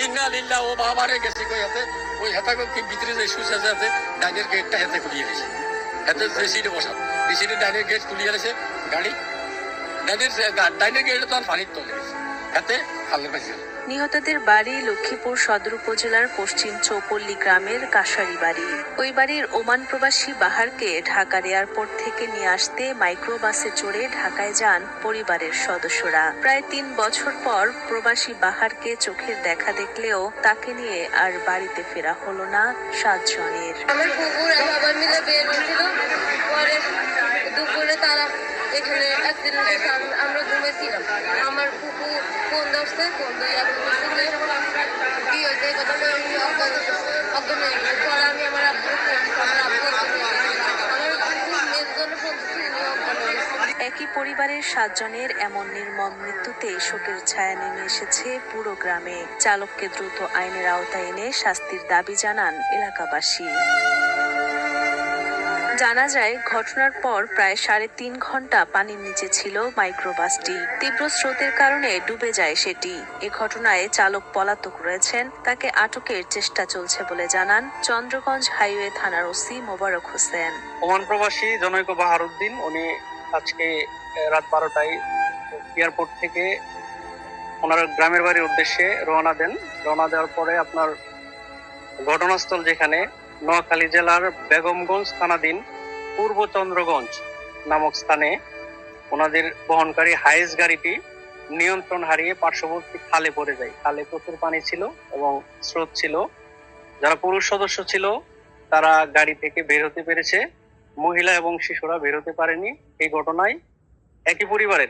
ইন্না লিল্লাহ ও বাবারে গেছে কই হাতে ওই হাতা কি ভিতরে যে শুষ আছে হাতে ডাইনের গেটটা হাতে খুলিয়ে দিয়েছে হাতে যে সিটে বসা এই সিটে ডাইনের গেট খুলিয়ে দিয়েছে গাড়ি ডাইনের গেটে তো আর পানির তলে গেছে হাতে হালে পাইছে। নিহতদের বাড়ি লক্ষ্মীপুর সদর উপজেলার পশ্চিম চৌপল্লী গ্রামের কাশারি বাড়ি। ওই বাড়ির ওমান প্রবাসী বাহারকে ঢাকার এয়ারপোর্ট থেকে নিয়ে আসতে মাইক্রোবাসে চড়ে ঢাকায় যান পরিবারের সদস্যরা। প্রায় 3 বছর পর প্রবাসী বাহারকে চোখের দেখা দেখলেও তাকে নিয়ে আর বাড়িতে ফেরা হলো না 7 জনের। আমার কুকুর আর বাবা মিলে বের হয়েছিল, পরে দুপুরে তারা এখানে একদিন আমরা ঘুমেছিলাম। আমার কুকুর ফোন ধরছে, ফোন ধরে কি হয়েছে কথা অজ্ঞান হয়ে গেছে। পরে আমি আমার আব্বু একই পরিবারের 7 জনের এমন নির্মম মৃত্যুতে শোকের ছায়া নেমে এসেছে পুরো গ্রামে। চালককে দ্রুত আইনের আওতায় এনে শাস্তির দাবি জানান এলাকাবাসী। জানা যায়, ঘটনার পর প্রায় 3.5 ঘন্টা পানির নিচে ছিল মাইক্রোবাসটি। তীব্র স্রোতের কারণে ডুবে যায় সেটি। এ ঘটনায় চালক পলাতক রয়েছেন, তাকে আটকের চেষ্টা চলছে বলে জানান চন্দ্রগঞ্জ হাইওয়ে থানার ওসি মোবারক হোসেন। ওমান প্রবাসী জনৈক বাহারউদ্দিন, উনি আজকে রাত 12টায় এয়ারপোর্ট থেকে ওনার গ্রামের বাড়ির উদ্দেশ্যে রওনা দেন। রওনা দেওয়ার পরে আপনার ঘটনাস্থল যেখানে নোয়াখালী জেলার বেগমগঞ্জ থানাধীন পূর্ব চন্দ্রগঞ্জ নামক স্থানে ওনাদের বহনকারী হাইস গাড়িটি নিয়ন্ত্রণ হারিয়ে পার্শ্ববর্তী খালে পড়ে যায়। খালে প্রচুর পানি ছিল এবং স্রোত ছিল। যারা পুরুষ সদস্য ছিল তারা গাড়ি থেকে বের হতে পেরেছে, মহিলা এবং শিশুরা বের হতে পারেনি। এই ঘটনায় একই পরিবারের